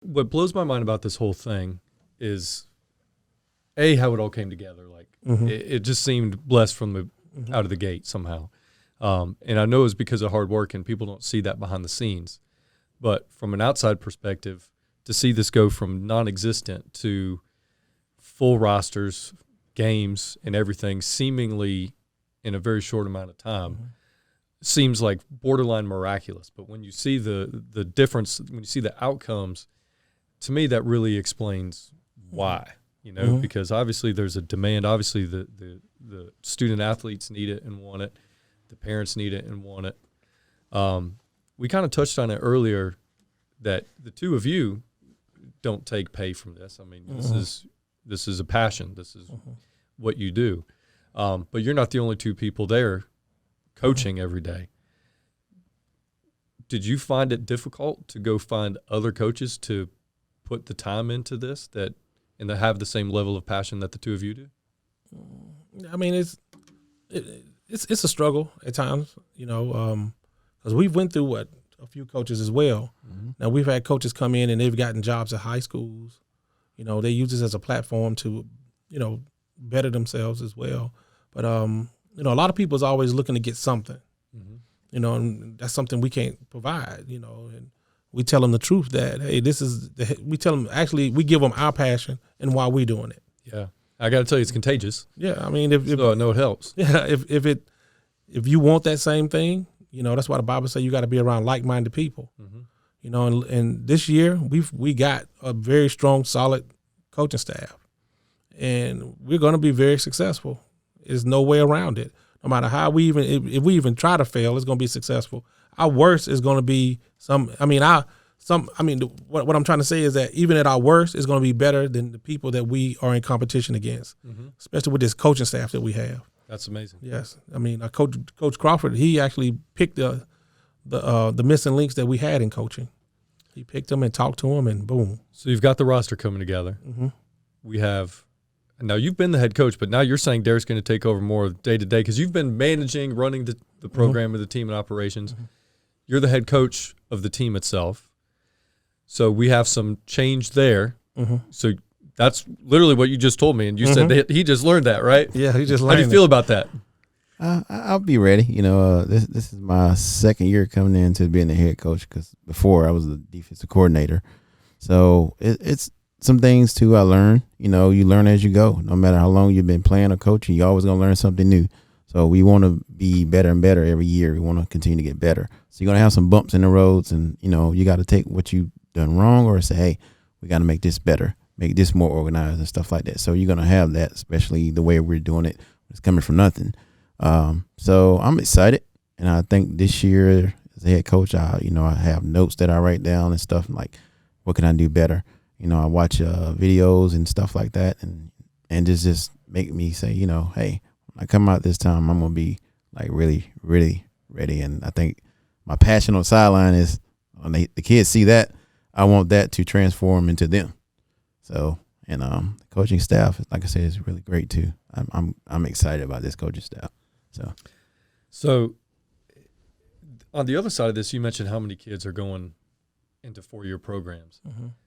What blows my mind about this whole thing is how it all came together. Like it just seemed blessed from the out of the gate somehow. And I know it's because of hard work and people don't see that behind the scenes. But from an outside perspective, to see this go from non-existent to full rosters, games, and everything seemingly in a very short amount of time seems like borderline miraculous. But when you see the difference, when you see the outcomes, to me that really explains why. Because obviously there's a demand. Obviously the student athletes need it and want it. The parents need it and want it. We kind of touched on it earlier that the two of you don't take pay from this. I mean, this is a passion. This is what you do. But you're not the only two people there coaching every day. Did you find it difficult to go find other coaches to put the time into this and to have the same level of passion that the two of you do? I mean, it's a struggle at times, because we've went through a few coaches as well. Now we've had coaches come in and they've gotten jobs at high schools. They use this as a platform to, better themselves as well. But a lot of people is always looking to get something, and that's something we can't provide. And we tell them the truth that hey, we tell them actually we give them our passion and why we're doing it. Yeah, I got to tell you, it's contagious. Yeah, I mean, I know it helps. Yeah, if you want that same thing, that's why the Bible says you got to be around like-minded people. And this year we got a very strong, solid coaching staff, and we're going to be very successful. There's no way around it. No matter how if we even try to fail, it's going to be successful. Our worst is going to be what I'm trying to say is that even at our worst, it's going to be better than the people that we are in competition against, especially with this coaching staff that we have. That's amazing. Yes, I mean, Coach Crawford, he actually picked the missing links that we had in coaching. He picked them and talked to them, and boom. So you've got the roster coming together. We have now you've been the head coach, but now you're saying Derrick's going to take over more day to day because you've been running the program of the team and operations. You're the head coach of the team itself. So we have some change there. So that's literally what you just told me, and you said that he just learned that, right? Yeah, he just learned. How do you feel about that? I'll be ready. This is my second year coming into being the head coach because before I was the defensive coordinator. So it's some things too I learned. You learn as you go. No matter how long you've been playing or coaching, you're always gonna learn something new. So we want to be better and better every year. We want to continue to get better. So you're gonna have some bumps in the roads, and you got to take what you've done wrong or say, hey, we got to make this better, make this more organized and stuff like that. So you're gonna have that, especially the way we're doing it. It's coming from nothing. So I'm excited, and I think this year as a head coach, I have notes that I write down and stuff like, what can I do better? I watch videos and stuff like that, and just make me say, hey, when I come out this time, I'm gonna be like really, really ready. And I think my passion on the sideline is when the kids see that, I want that to transform into them. So, and the coaching staff, like I said, is really great too. I'm excited about this coaching staff. So on the other side of this, you mentioned how many kids are going into 4-year programs.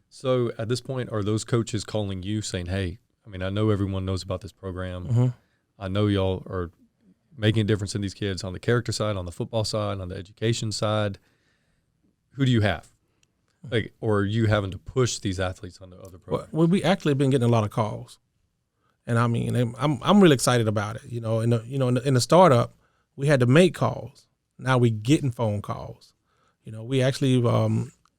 So at this point, are those coaches calling you saying, hey, I know everyone knows about this program. I know y'all are making a difference in these kids on the character side, on the football side, on the education side. Who do you have? Or are you having to push these athletes onto other programs? Well, we actually been getting a lot of calls. And I mean, I'm really excited about it. In the startup, we had to make calls. Now we getting phone calls. We actually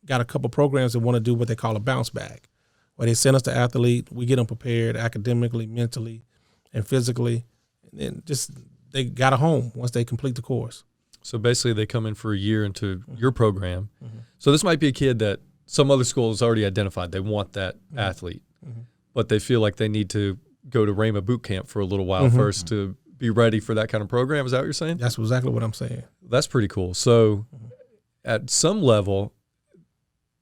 got a couple programs that want to do what they call a bounce back, where they send us the athlete, we get them prepared academically, mentally, and physically, and then just they got a home once they complete the course. So basically, they come in for a year into your program. So this might be a kid that some other school has already identified. They want that athlete, but they feel like they need to go to Ramah boot camp for a little while first to be ready for that kind of program. Is that what you're saying? That's exactly what I'm saying. That's pretty cool. So at some level,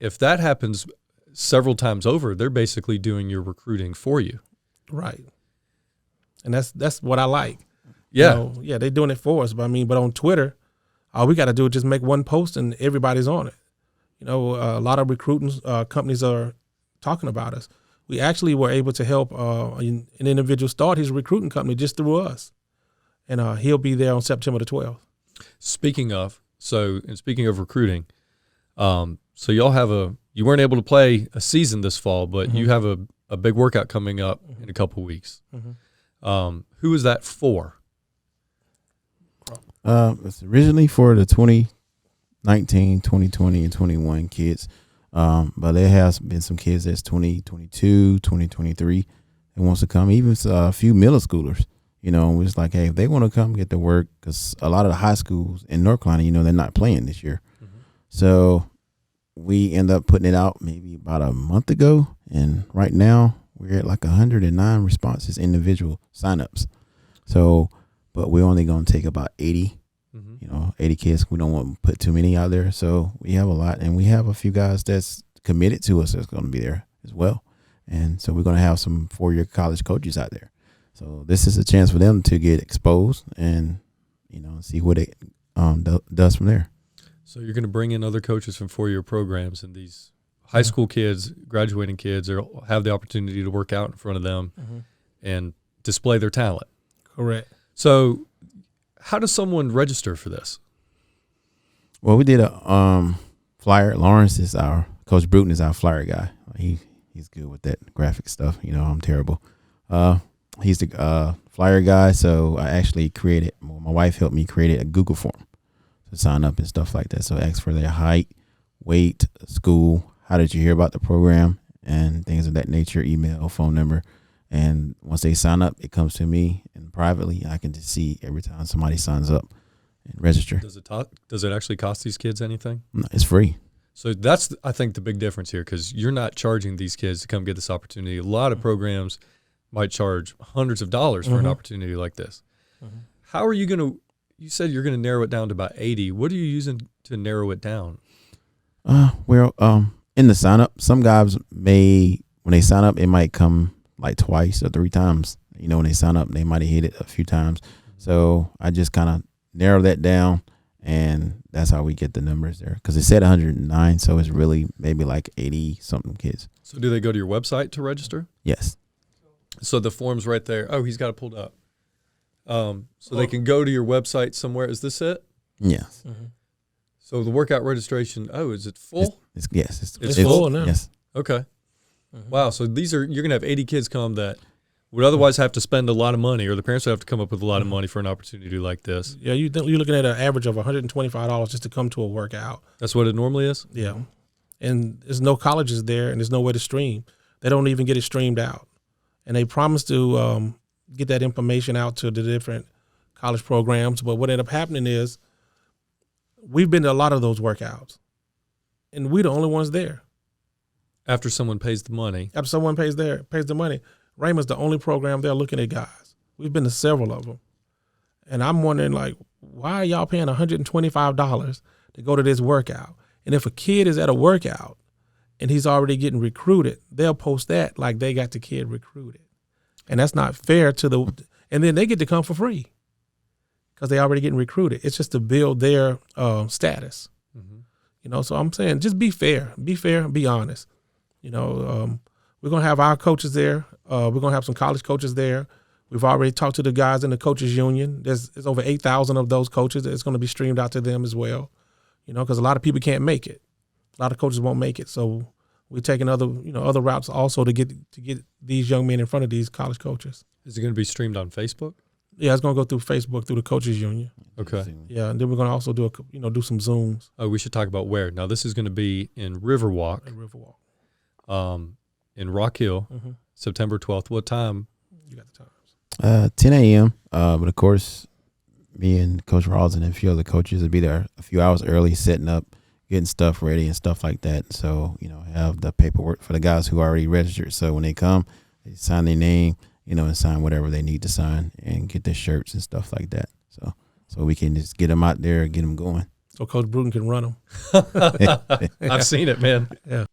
if that happens several times over, they're basically doing your recruiting for you. Right. And that's what I like. Yeah. They're doing it for us. But on Twitter, all we got to do is just make one post and everybody's on it. A lot of recruiting companies are talking about us. We actually were able to help an individual start his recruiting company just through us. And he'll be there on September the 12th. Speaking of recruiting, so you weren't able to play a season this fall, but you have a big workout coming up in a couple weeks. Who is that for? It's originally for the 2019, 2020, and 21 kids. But there has been some kids that's 2022, 2023 that wants to come, even a few middle schoolers. We're just like, hey, if they want to come get to work, because a lot of the high schools in North Carolina, they're not playing this year. So we end up putting it out maybe about a month ago. And right now we're at like 109 responses, individual signups. So, but we're only going to take about 80, 80 kids. We don't want to put too many out there. So we have a lot, and we have a few guys that's committed to us that's going to be there as well. And so we're going to have some 4-year college coaches out there. So this is a chance for them to get exposed and, see what it does from there. So you're going to bring in other coaches from 4-year programs, and these high school kids, graduating kids, have the opportunity to work out in front of them and display their talent. Correct. So how does someone register for this? Well, we did a flyer. Lawrence is Coach Bruton is our flyer guy. He's good with that graphic stuff. I'm terrible. He's the flyer guy, so I actually my wife helped me create a Google form to sign up and stuff like that. So I asked for their height, weight, school, how did you hear about the program, and things of that nature, email, phone number. And once they sign up, it comes to me, and privately I can just see every time somebody signs up and register. Does it actually cost these kids anything? No, it's free. So that's, I think, the big difference here, because you're not charging these kids to come get this opportunity. A lot of programs might charge hundreds of dollars for an opportunity like this. How are you going to – you said you're going to narrow it down to about 80. What are you using to narrow it down? In the sign-up, some guys when they sign up, it might come like twice or 3 times. When they sign up, they might have hit it a few times. So I just kind of narrow that down, and that's how we get the numbers there. Because it said 109, so it's really maybe like 80-something kids. So do they go to your website to register? Yes. So the form's right there. Oh, he's got it pulled up. So they can go to your website somewhere. Is this it? Yes. So the workout registration, is it full? Yes. It's full now. Yes. Okay. Wow. So you're going to have 80 kids come that would otherwise have to spend a lot of money, or the parents would have to come up with a lot of money for an opportunity like this. Yeah, you're looking at an average of $125 just to come to a workout. That's what it normally is? Yeah. And there's no colleges there, and there's no way to stream. They don't even get it streamed out. And they promise to get that information out to the different college programs. But what ended up happening is we've been to a lot of those workouts, and we're the only ones there. After someone pays the money. After someone pays the money. Ramah's the only program there looking at guys. We've been to several of them. And I'm wondering, why are y'all paying $125 to go to this workout? And if a kid is at a workout and he's already getting recruited, they'll post that like they got the kid recruited. And that's not fair and then they get to come for free because they already getting recruited. It's just to build their status. So I'm saying just be fair, be honest. We're going to have our coaches there. We're going to have some college coaches there. We've already talked to the guys in the coaches union. There's over 8,000 of those coaches. It's going to be streamed out to them as well, because a lot of people can't make it. A lot of coaches won't make it. So we're taking other routes also to get these young men in front of these college coaches. Is it going to be streamed on Facebook? Yeah, it's going to go through Facebook, through the coaches union. Okay. Yeah, and then we're going to also do some Zooms. Oh, we should talk about where. Now, this is going to be in Riverwalk. In Rock Hill, September 12th. What time? You got the times. 10 a.m. But of course, me and Coach Rawls and a few other coaches will be there a few hours early, setting up, getting stuff ready and stuff like that. So, have the paperwork for the guys who already registered. So when they come, they sign their name, and sign whatever they need to sign and get their shirts and stuff like that. So we can just get them out there and get them going. So Coach Bruton can run them. I've seen it, man. Yeah.